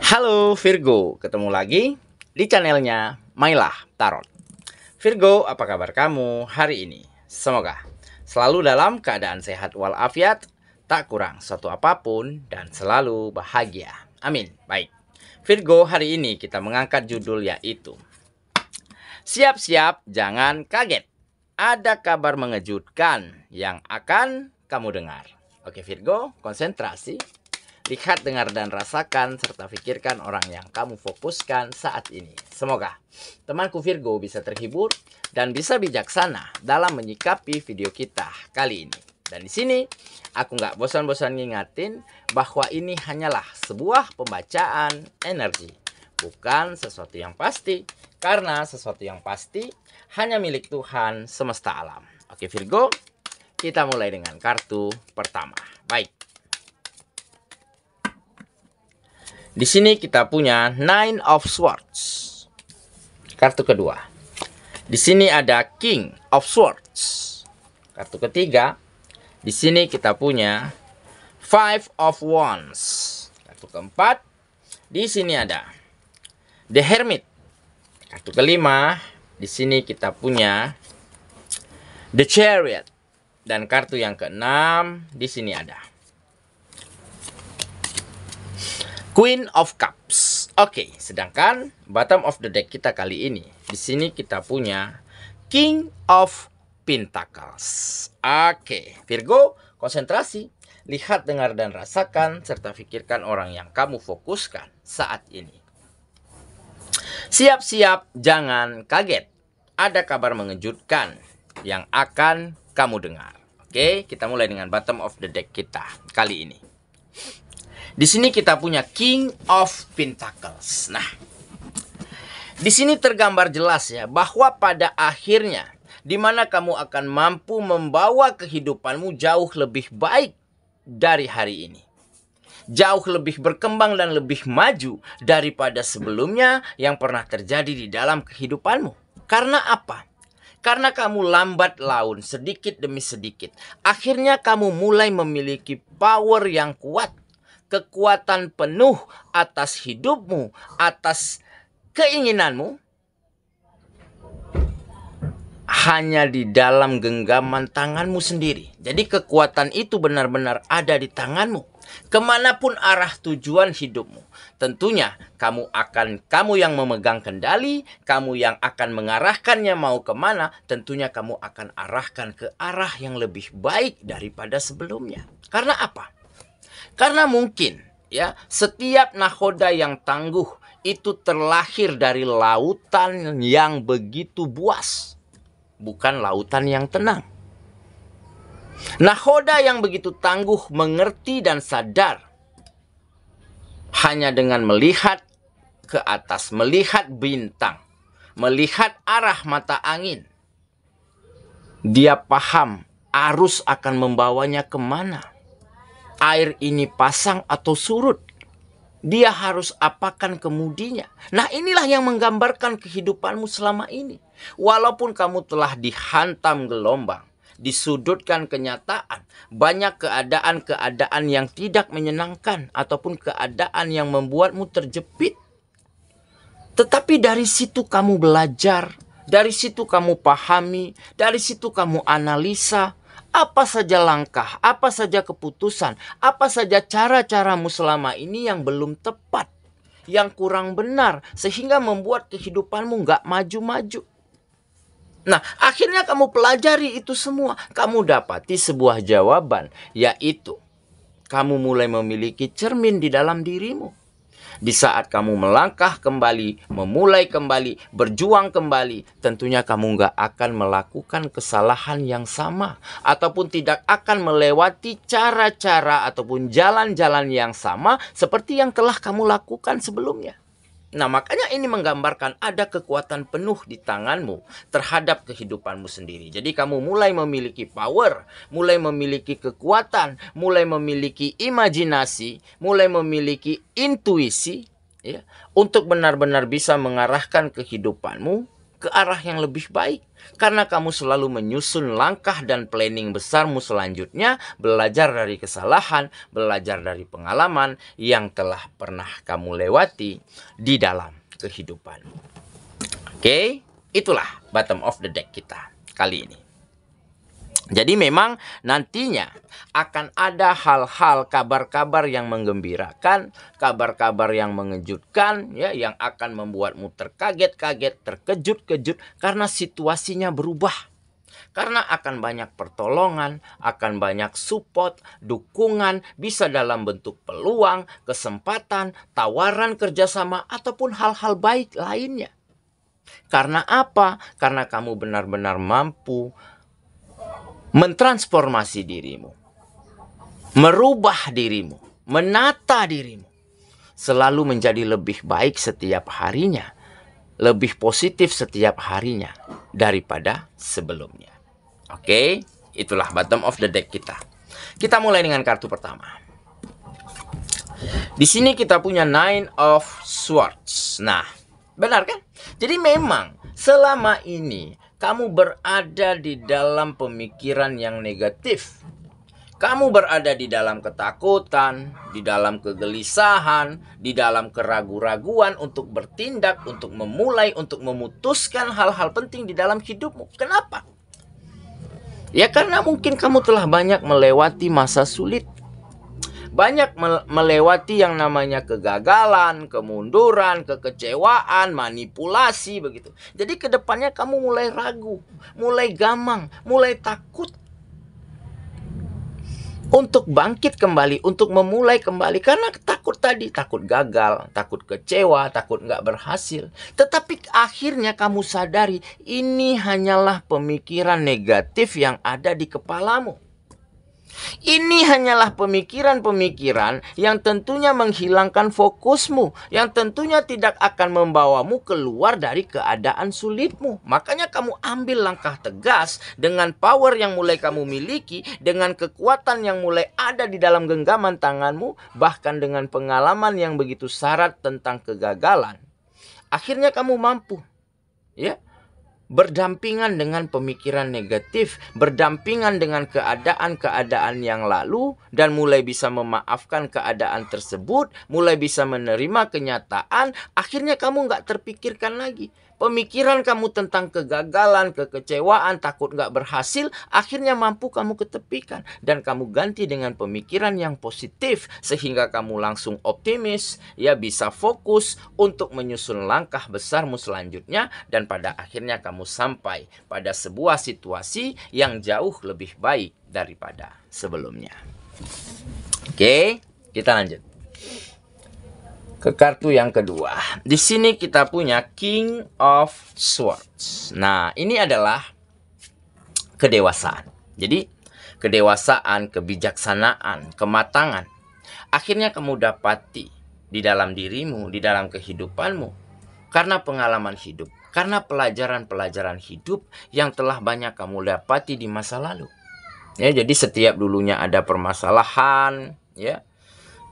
Halo Virgo, ketemu lagi di channelnya Mailah Tarot. Virgo, apa kabar kamu hari ini? Semoga selalu dalam keadaan sehat walafiat, tak kurang suatu apapun, dan selalu bahagia. Amin. Baik, Virgo, hari ini kita mengangkat judul yaitu Siap-siap jangan kaget, ada kabar mengejutkan yang akan kamu dengar. Oke Virgo, konsentrasi. Lihat, dengar, dan rasakan, serta pikirkan orang yang kamu fokuskan saat ini. Semoga temanku Virgo bisa terhibur dan bisa bijaksana dalam menyikapi video kita kali ini. Dan di sini aku nggak bosan-bosan ngingatin bahwa ini hanyalah sebuah pembacaan energi, bukan sesuatu yang pasti. Karena sesuatu yang pasti hanya milik Tuhan semesta alam. Oke Virgo, kita mulai dengan kartu pertama. Baik. Di sini kita punya Nine of Swords. Kartu kedua. Di sini ada King of Swords. Kartu ketiga. Di sini kita punya Five of Wands. Kartu keempat. Di sini ada The Hermit. Kartu kelima. Di sini kita punya The Chariot. Dan kartu yang keenam di sini ada Queen of Cups. Oke, sedangkan bottom of the deck kita kali ini, di sini kita punya King of Pentacles. Oke, Virgo, konsentrasi, lihat, dengar, dan rasakan, serta pikirkan orang yang kamu fokuskan saat ini. Siap-siap, jangan kaget. Ada kabar mengejutkan yang akan kamu dengar. Oke, kita mulai dengan bottom of the deck kita kali ini. Di sini kita punya King of Pentacles. Nah, di sini tergambar jelas ya bahwa pada akhirnya di mana kamu akan mampu membawa kehidupanmu jauh lebih baik dari hari ini. Jauh lebih berkembang dan lebih maju daripada sebelumnya yang pernah terjadi di dalam kehidupanmu. Karena apa? Karena kamu lambat laun sedikit demi sedikit. Akhirnya kamu mulai memiliki power yang kuat. Kekuatan penuh atas hidupmu, atas keinginanmu, hanya di dalam genggaman tanganmu sendiri. Jadi kekuatan itu benar-benar ada di tanganmu. Kemanapun arah tujuan hidupmu, tentunya kamu yang memegang kendali, kamu yang akan mengarahkannya mau kemana, tentunya kamu akan arahkan ke arah yang lebih baik daripada sebelumnya. Karena apa? Karena mungkin ya setiap nahoda yang tangguh itu terlahir dari lautan yang begitu buas, bukan lautan yang tenang. Nahoda yang begitu tangguh mengerti dan sadar hanya dengan melihat ke atas, melihat bintang, melihat arah mata angin. Dia paham arus akan membawanya kemana. Air ini pasang atau surut. Dia harus apakan kemudinya. Nah, inilah yang menggambarkan kehidupanmu selama ini. Walaupun kamu telah dihantam gelombang, disudutkan kenyataan, banyak keadaan-keadaan yang tidak menyenangkan ataupun keadaan yang membuatmu terjepit. Tetapi dari situ kamu belajar, dari situ kamu pahami, dari situ kamu analisa. Apa saja langkah, apa saja keputusan, apa saja cara-caramu selama ini yang belum tepat, yang kurang benar, sehingga membuat kehidupanmu nggak maju-maju. Nah, akhirnya kamu pelajari itu semua, kamu dapati sebuah jawaban, yaitu kamu mulai memiliki cermin di dalam dirimu. Di saat kamu melangkah kembali, memulai kembali, berjuang kembali, tentunya kamu nggak akan melakukan kesalahan yang sama. Ataupun tidak akan melewati cara-cara ataupun jalan-jalan yang sama seperti yang telah kamu lakukan sebelumnya. Nah, makanya ini menggambarkan ada kekuatan penuh di tanganmu terhadap kehidupanmu sendiri. Jadi kamu mulai memiliki power, mulai memiliki kekuatan, mulai memiliki imajinasi, mulai memiliki intuisi ya, untuk benar-benar bisa mengarahkan kehidupanmu ke arah yang lebih baik. Karena kamu selalu menyusun langkah dan planning besarmu selanjutnya, belajar dari kesalahan, belajar dari pengalaman yang telah pernah kamu lewati di dalam kehidupan. Oke, itulah bottom of the deck kita kali ini. Jadi memang nantinya akan ada hal-hal, kabar-kabar yang menggembirakan, kabar-kabar yang mengejutkan, ya, yang akan membuatmu terkaget-kaget, terkejut-kejut karena situasinya berubah. Karena akan banyak pertolongan, akan banyak support, dukungan, bisa dalam bentuk peluang, kesempatan, tawaran kerjasama, ataupun hal-hal baik lainnya. Karena apa? Karena kamu benar-benar mampu mentransformasi dirimu, merubah dirimu, menata dirimu, selalu menjadi lebih baik setiap harinya, lebih positif setiap harinya daripada sebelumnya. Oke, itulah bottom of the deck kita. Kita mulai dengan kartu pertama. Di sini kita punya Nine of Swords. Nah, benar kan? Jadi memang selama ini kamu berada di dalam pemikiran yang negatif. Kamu berada di dalam ketakutan, di dalam kegelisahan, di dalam keraguan-raguan untuk bertindak, untuk memulai, untuk memutuskan hal-hal penting di dalam hidupmu. Kenapa? Ya karena mungkin kamu telah banyak melewati masa sulit. Banyak melewati yang namanya kegagalan, kemunduran, kekecewaan, manipulasi begitu. Jadi kedepannya kamu mulai ragu, mulai gamang, mulai takut untuk bangkit kembali, untuk memulai kembali. Karena takut tadi, takut gagal, takut kecewa, takut nggak berhasil. Tetapi akhirnya kamu sadari ini hanyalah pemikiran negatif yang ada di kepalamu. Ini hanyalah pemikiran-pemikiran yang tentunya menghilangkan fokusmu, yang tentunya tidak akan membawamu keluar dari keadaan sulitmu. Makanya kamu ambil langkah tegas dengan power yang mulai kamu miliki, dengan kekuatan yang mulai ada di dalam genggaman tanganmu, bahkan dengan pengalaman yang begitu syarat tentang kegagalan. Akhirnya kamu mampu, ya, berdampingan dengan pemikiran negatif, berdampingan dengan keadaan-keadaan yang lalu, dan mulai bisa memaafkan keadaan tersebut, mulai bisa menerima kenyataan. Akhirnya kamu nggak terpikirkan lagi. Pemikiran kamu tentang kegagalan, kekecewaan, takut nggak berhasil, akhirnya mampu kamu ketepikan. Dan kamu ganti dengan pemikiran yang positif, sehingga kamu langsung optimis, ya, bisa fokus untuk menyusun langkah besarmu selanjutnya. Dan pada akhirnya kamu sampai pada sebuah situasi yang jauh lebih baik daripada sebelumnya. Oke, kita lanjut ke kartu yang kedua. Di sini kita punya King of Swords. Nah, ini adalah kedewasaan. Jadi, kedewasaan, kebijaksanaan, kematangan. Akhirnya kamu dapati di dalam dirimu, di dalam kehidupanmu. Karena pengalaman hidup, karena pelajaran-pelajaran hidup yang telah banyak kamu dapati di masa lalu. Ya, jadi setiap dulunya ada permasalahan, ya,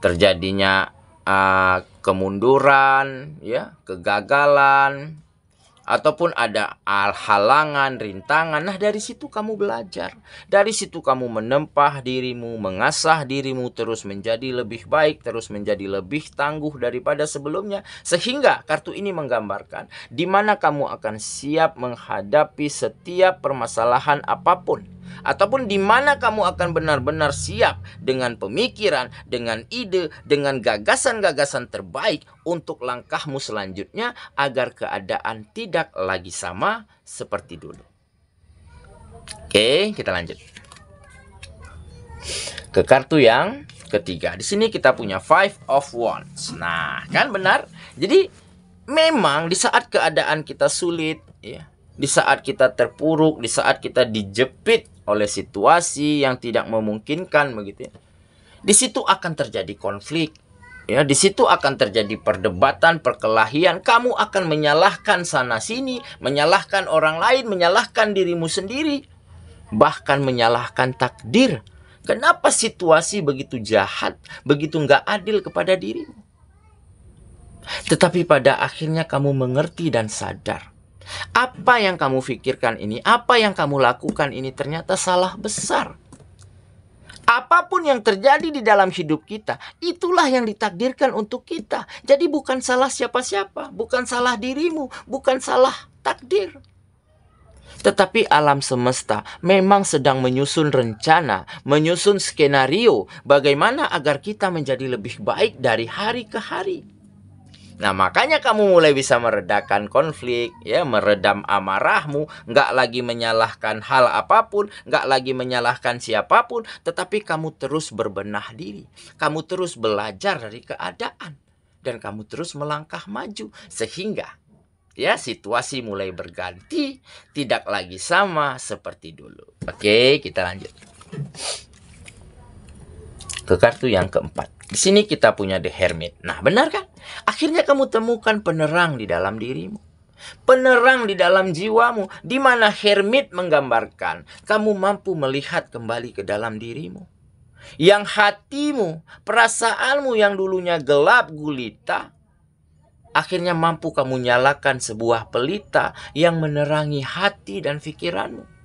terjadinya kemunduran, ya, kegagalan, ataupun ada halangan, rintangan. Nah, dari situ kamu belajar. Dari situ kamu menempah dirimu, mengasah dirimu terus menjadi lebih baik, terus menjadi lebih tangguh daripada sebelumnya. Sehingga kartu ini menggambarkan di mana kamu akan siap menghadapi setiap permasalahan apapun. Ataupun di mana kamu akan benar-benar siap dengan pemikiran, dengan ide, dengan gagasan-gagasan terbaik untuk langkahmu selanjutnya agar keadaan tidak lagi sama seperti dulu. Oke, kita lanjut ke kartu yang ketiga. Di sini kita punya Five of Wands. Nah, kan benar. Jadi memang di saat keadaan kita sulit, ya, di saat kita terpuruk, di saat kita dijepit oleh situasi yang tidak memungkinkan begitu ya, di situ akan terjadi konflik, ya, di situ akan terjadi perdebatan, perkelahian. Kamu akan menyalahkan sana sini, menyalahkan orang lain, menyalahkan dirimu sendiri, bahkan menyalahkan takdir. Kenapa situasi begitu jahat, begitu nggak adil kepada dirimu? Tetapi pada akhirnya kamu mengerti dan sadar Apa yang kamu pikirkan ini, apa yang kamu lakukan ini ternyata salah besar. Apapun yang terjadi di dalam hidup kita, itulah yang ditakdirkan untuk kita. Jadi bukan salah siapa-siapa, bukan salah dirimu, bukan salah takdir. Tetapi alam semesta memang sedang menyusun rencana, menyusun skenario bagaimana agar kita menjadi lebih baik dari hari ke hari. Nah, makanya kamu mulai bisa meredakan konflik, ya, meredam amarahmu, nggak lagi menyalahkan hal apapun, nggak lagi menyalahkan siapapun, tetapi kamu terus berbenah diri, kamu terus belajar dari keadaan, dan kamu terus melangkah maju, sehingga ya situasi mulai berganti, tidak lagi sama seperti dulu. Oke, kita lanjut ke kartu yang keempat. Di sini kita punya The Hermit. Nah, benar kan? Akhirnya kamu temukan penerang di dalam dirimu. Penerang di dalam jiwamu. Di mana Hermit menggambarkan kamu mampu melihat kembali ke dalam dirimu. Yang hatimu, perasaanmu yang dulunya gelap gulita, akhirnya mampu kamu nyalakan sebuah pelita yang menerangi hati dan pikiranmu.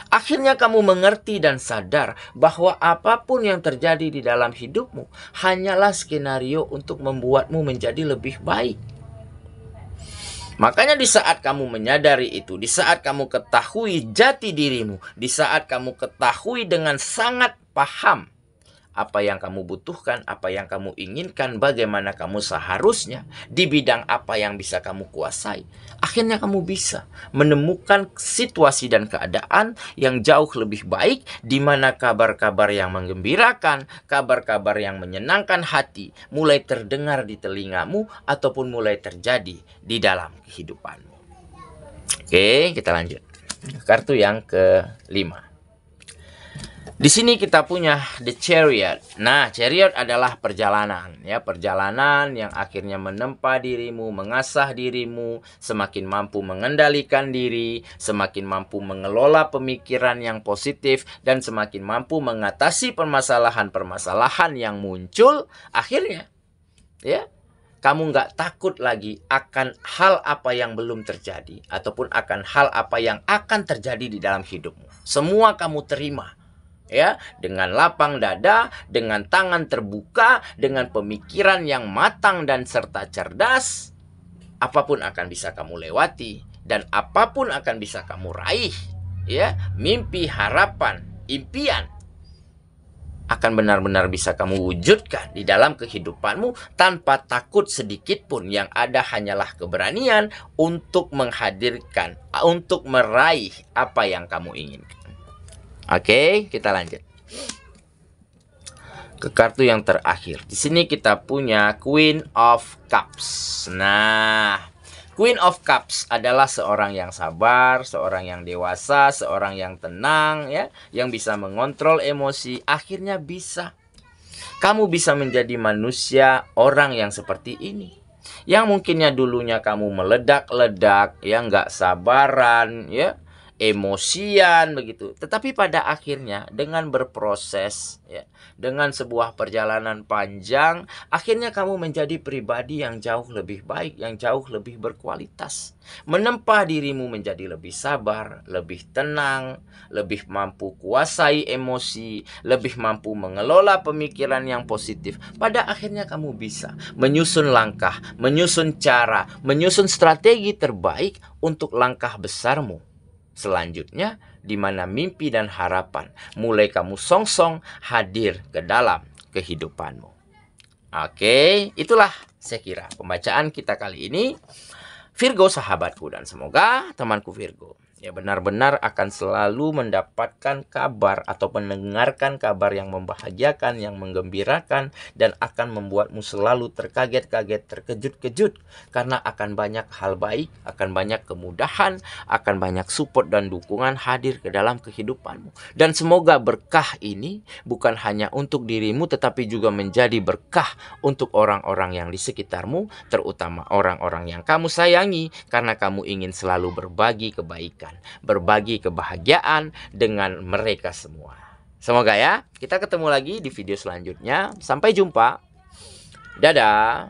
Akhirnya kamu mengerti dan sadar bahwa apapun yang terjadi di dalam hidupmu hanyalah skenario untuk membuatmu menjadi lebih baik. Makanya di saat kamu menyadari itu, di saat kamu ketahui jati dirimu, di saat kamu ketahui dengan sangat paham apa yang kamu butuhkan, apa yang kamu inginkan, bagaimana kamu seharusnya, di bidang apa yang bisa kamu kuasai, akhirnya kamu bisa menemukan situasi dan keadaan yang jauh lebih baik, di mana kabar-kabar yang menggembirakan, kabar-kabar yang menyenangkan hati, mulai terdengar di telingamu, ataupun mulai terjadi di dalam kehidupanmu. Oke, kita lanjut. Kartu yang kelima. Di sini kita punya The Chariot. Nah, Chariot adalah perjalanan, ya, perjalanan yang akhirnya menempa dirimu, mengasah dirimu, semakin mampu mengendalikan diri, semakin mampu mengelola pemikiran yang positif, dan semakin mampu mengatasi permasalahan-permasalahan yang muncul. Akhirnya, ya, kamu nggak takut lagi akan hal apa yang belum terjadi, ataupun akan hal apa yang akan terjadi di dalam hidupmu. Semua kamu terima, ya, dengan lapang dada, dengan tangan terbuka, dengan pemikiran yang matang dan serta cerdas. Apapun akan bisa kamu lewati, dan apapun akan bisa kamu raih, ya, mimpi, harapan, impian akan benar-benar bisa kamu wujudkan di dalam kehidupanmu tanpa takut sedikit pun. Yang ada hanyalah keberanian untuk menghadirkan, untuk meraih apa yang kamu inginkan. Oke, kita lanjut ke kartu yang terakhir. Di sini kita punya Queen of Cups. Nah, Queen of Cups adalah seorang yang sabar, seorang yang dewasa, seorang yang tenang, ya, yang bisa mengontrol emosi. Akhirnya kamu bisa menjadi manusia orang yang seperti ini, yang mungkinnya dulunya kamu meledak-ledak, ya, nggak sabaran, ya, emosian begitu. Tetapi pada akhirnya dengan berproses, ya, dengan sebuah perjalanan panjang, akhirnya kamu menjadi pribadi yang jauh lebih baik, yang jauh lebih berkualitas. Menempa dirimu menjadi lebih sabar, lebih tenang, lebih mampu kuasai emosi, lebih mampu mengelola pemikiran yang positif. Pada akhirnya kamu bisa menyusun langkah, menyusun cara, menyusun strategi terbaik untuk langkah besarmu selanjutnya, di mana mimpi dan harapan mulai kamu songsong hadir ke dalam kehidupanmu. Oke, itulah saya kira pembacaan kita kali ini, Virgo sahabatku, dan semoga temanku Virgo ya benar-benar akan selalu mendapatkan kabar atau mendengarkan kabar yang membahagiakan, yang menggembirakan, dan akan membuatmu selalu terkaget-kaget, terkejut-kejut, karena akan banyak hal baik, akan banyak kemudahan, akan banyak support dan dukungan hadir ke dalam kehidupanmu. Dan semoga berkah ini bukan hanya untuk dirimu, tetapi juga menjadi berkah untuk orang-orang yang di sekitarmu, terutama orang-orang yang kamu sayangi, karena kamu ingin selalu berbagi kebaikan, berbagi kebahagiaan dengan mereka semua. Semoga ya, kita ketemu lagi di video selanjutnya. Sampai jumpa. Dadah.